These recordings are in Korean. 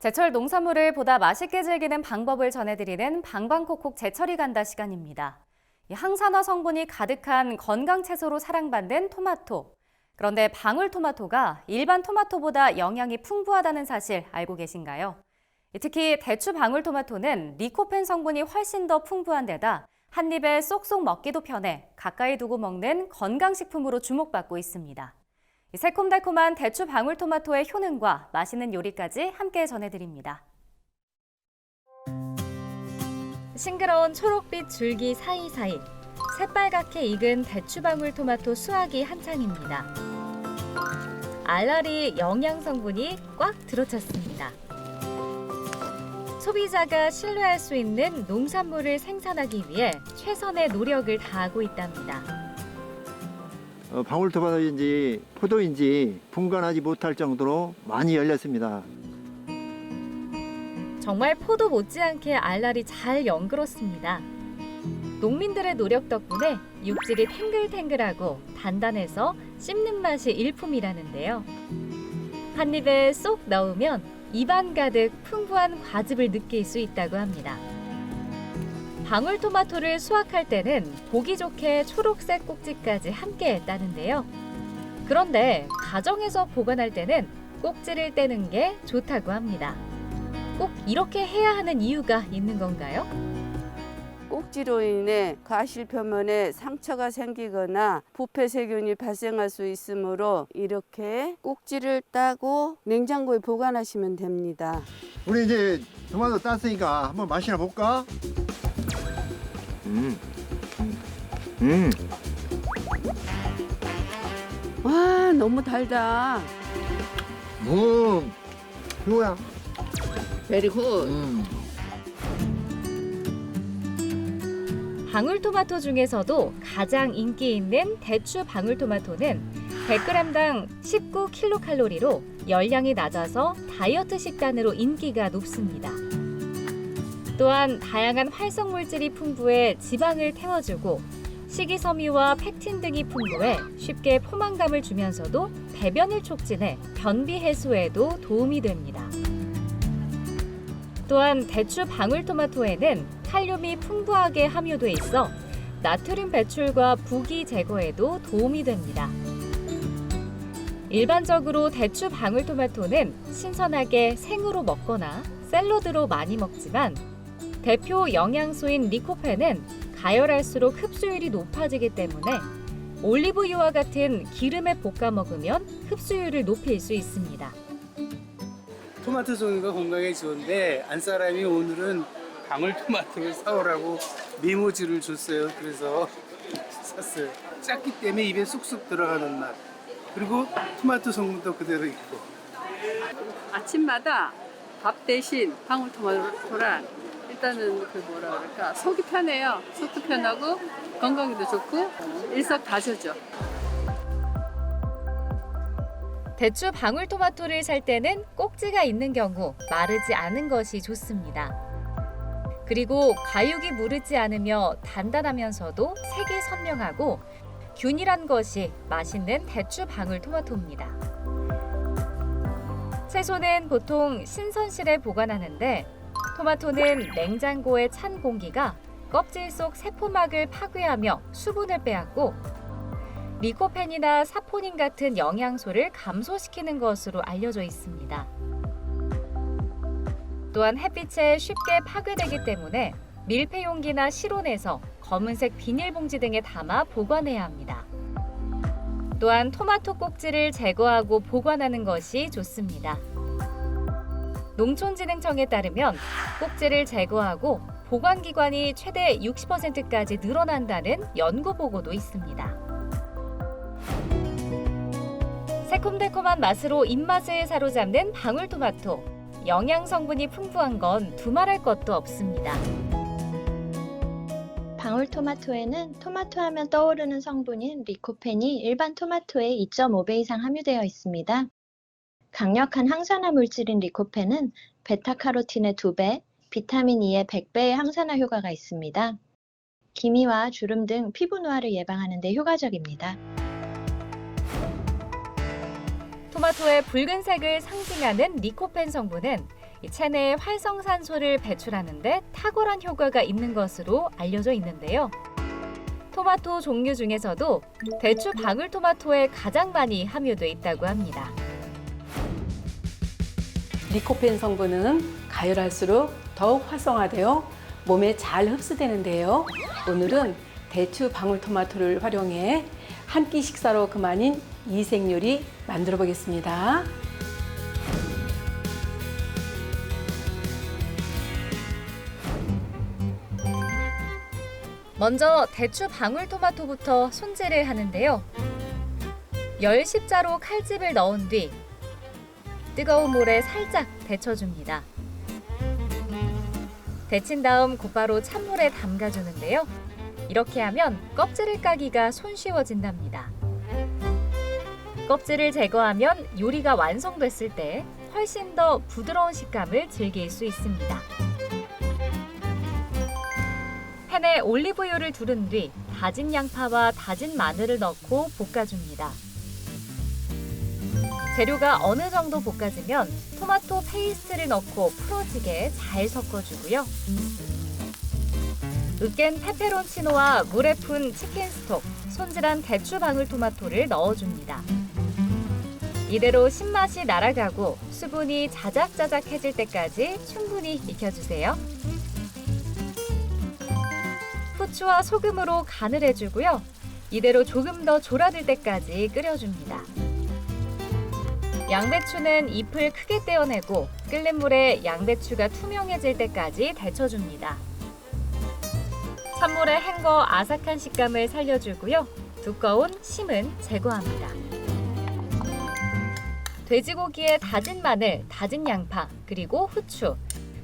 제철 농산물을 보다 맛있게 즐기는 방법을 전해드리는 방방콕콕 제철이 간다 시간입니다. 항산화 성분이 가득한 건강 채소로 사랑받는 토마토. 그런데 방울토마토가 일반 토마토보다 영양이 풍부하다는 사실 알고 계신가요? 특히 대추 방울토마토는 리코펜 성분이 훨씬 더 풍부한 데다 한 입에 쏙쏙 먹기도 편해 가까이 두고 먹는 건강식품으로 주목받고 있습니다. 새콤달콤한 대추 방울토마토의 효능과 맛있는 요리까지 함께 전해드립니다. 싱그러운 초록빛 줄기 사이사이 새빨갛게 익은 대추 방울토마토 수확이 한창입니다. 알알이 영양 성분이 꽉 들어찼습니다. 소비자가 신뢰할 수 있는 농산물을 생산하기 위해 최선의 노력을 다하고 있답니다. 방울토마토인지 포도인지 분간하지 못할 정도로 많이 열렸습니다. 정말 포도 못지않게 알알이 잘 연그렀습니다. 농민들의 노력 덕분에 육질이 탱글탱글하고 단단해서 씹는 맛이 일품이라는데요. 한 입에 쏙 넣으면 입안 가득 풍부한 과즙을 느낄 수 있다고 합니다. 방울토마토를 수확할 때는 보기 좋게 초록색 꼭지까지 함께 따는데요. 그런데 가정에서 보관할 때는 꼭지를 떼는 게 좋다고 합니다. 꼭 이렇게 해야 하는 이유가 있는 건가요? 꼭지로 인해 과실 표면에 상처가 생기거나 부패 세균이 발생할 수 있으므로 이렇게 꼭지를 따고 냉장고에 보관하시면 됩니다. 우리 이제 토마토 땄으니까 한번 맛이나 볼까? 와, 너무 달다. 이거야. 베리 굿. 방울토마토 중에서도 가장 인기 있는 대추 방울토마토는 100g당 19kcal로 열량이 낮아서 다이어트 식단으로 인기가 높습니다. 또한 다양한 활성 물질이 풍부해 지방을 태워주고 식이섬유와 팩틴 등이 풍부해 쉽게 포만감을 주면서도 배변을 촉진해 변비 해소에도 도움이 됩니다. 또한 대추 방울토마토에는 칼륨이 풍부하게 함유돼 있어 나트륨 배출과 부기 제거에도 도움이 됩니다. 일반적으로 대추 방울토마토는 신선하게 생으로 먹거나 샐러드로 많이 먹지만 대표 영양소인 리코펜은 가열할수록 흡수율이 높아지기 때문에 올리브유와 같은 기름에 볶아 먹으면 흡수율을 높일 수 있습니다. 토마토 종류가 건강에 좋은데 안사람이 오늘은 방울토마토를 사오라고 메모지를 줬어요. 그래서 샀어요. 작기 때문에 입에 쑥쑥 들어가는 맛. 그리고 토마토 성분도 그대로 있고. 아침마다 밥 대신 방울토마토랑 일단은 그 뭐라 그럴까 속이 편해요. 속도 편하고 건강에도 좋고 일석다조죠. 대추 방울토마토를 살 때는 꼭지가 있는 경우 마르지 않은 것이 좋습니다. 그리고 과육이 무르지 않으며 단단하면서도 색이 선명하고 균일한 것이 맛있는 대추 방울토마토입니다. 채소는 보통 신선실에 보관하는데 토마토는 냉장고의 찬 공기가 껍질 속 세포막을 파괴하며 수분을 빼앗고 리코펜이나 사포닌 같은 영양소를 감소시키는 것으로 알려져 있습니다. 또한 햇빛에 쉽게 파괴되기 때문에 밀폐용기나 실온에서 검은색 비닐봉지 등에 담아 보관해야 합니다. 또한 토마토 꼭지를 제거하고 보관하는 것이 좋습니다. 농촌진흥청에 따르면 꼭지를 제거하고 보관 기간이 최대 60%까지 늘어난다는 연구 보고도 있습니다. 새콤달콤한 맛으로 입맛을 사로잡는 방울토마토. 영양 성분이 풍부한 건 두말할 것도 없습니다. 방울토마토에는 토마토 하면 떠오르는 성분인 리코펜이 일반 토마토의 2.5배 이상 함유되어 있습니다. 강력한 항산화 물질인 리코펜은 베타카로틴의 2배, 비타민 E의 100배의 항산화 효과가 있습니다. 기미와 주름 등 피부 노화를 예방하는 데 효과적입니다. 토마토의 붉은색을 상징하는 리코펜 성분은 이 체내에 활성산소를 배출하는 데 탁월한 효과가 있는 것으로 알려져 있는데요. 토마토 종류 중에서도 대추 방울토마토에 가장 많이 함유돼 있다고 합니다. 리코펜 성분은 가열할수록 더욱 활성화되어 몸에 잘 흡수되는데요. 오늘은 대추 방울토마토를 활용해 한 끼 식사로 그만인 이색 요리 만들어 보겠습니다. 먼저 대추 방울토마토부터 손질을 하는데요. 열 십자로 칼집을 넣은 뒤 뜨거운 물에 살짝 데쳐줍니다. 데친 다음 곧바로 찬물에 담가주는데요. 이렇게 하면 껍질을 까기가 손쉬워진답니다. 껍질을 제거하면 요리가 완성됐을 때 훨씬 더 부드러운 식감을 즐길 수 있습니다. 팬에 올리브유를 두른 뒤 다진 양파와 다진 마늘을 넣고 볶아줍니다. 재료가 어느 정도 볶아지면 토마토 페이스트를 넣고 풀어지게 잘 섞어주고요. 으깬 페페론치노와 물에 푼 치킨 스톡, 손질한 대추 방울토마토를 넣어줍니다. 이대로 신맛이 날아가고 수분이 자작자작해질 때까지 충분히 익혀주세요. 후추와 소금으로 간을 해주고요. 이대로 조금 더 졸아들 때까지 끓여줍니다. 양배추는 잎을 크게 떼어내고 끓는 물에 양배추가 투명해질 때까지 데쳐줍니다. 찬물에 헹궈 아삭한 식감을 살려주고요. 두꺼운 심은 제거합니다. 돼지고기에 다진 마늘, 다진 양파, 그리고 후추,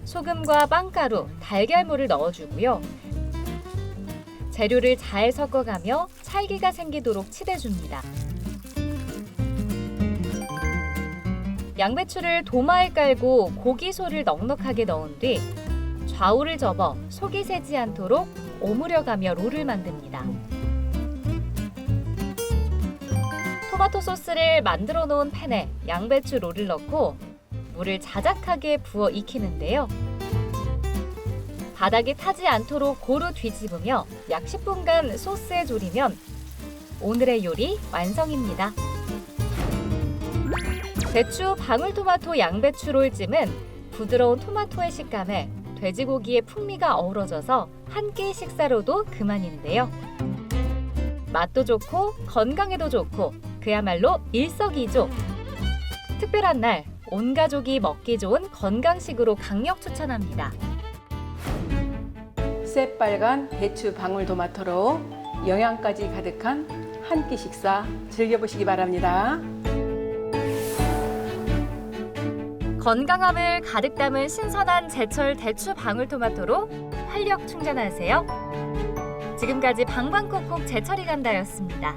소금과 빵가루, 달걀물을 넣어주고요. 재료를 잘 섞어가며 찰기가 생기도록 치대줍니다. 양배추를 도마에 깔고 고기소를 넉넉하게 넣은 뒤 좌우를 접어 속이 새지 않도록 오므려가며 롤을 만듭니다. 토마토 소스를 만들어 놓은 팬에 양배추 롤을 넣고 물을 자작하게 부어 익히는데요. 바닥이 타지 않도록 고루 뒤집으며 약 10분간 소스에 졸이면 오늘의 요리 완성입니다. 대추 방울토마토 양배추 롤찜은 부드러운 토마토의 식감에 돼지고기의 풍미가 어우러져서 한 끼 식사로도 그만인데요. 맛도 좋고 건강에도 좋고 그야말로 일석이조. 특별한 날 온 가족이 먹기 좋은 건강식으로 강력 추천합니다. 새빨간 대추 방울토마토로 영양까지 가득한 한 끼 식사 즐겨보시기 바랍니다. 건강함을 가득 담은 신선한 제철 대추 방울토마토로 활력 충전하세요. 지금까지 방방콕콕 제철이 간다였습니다.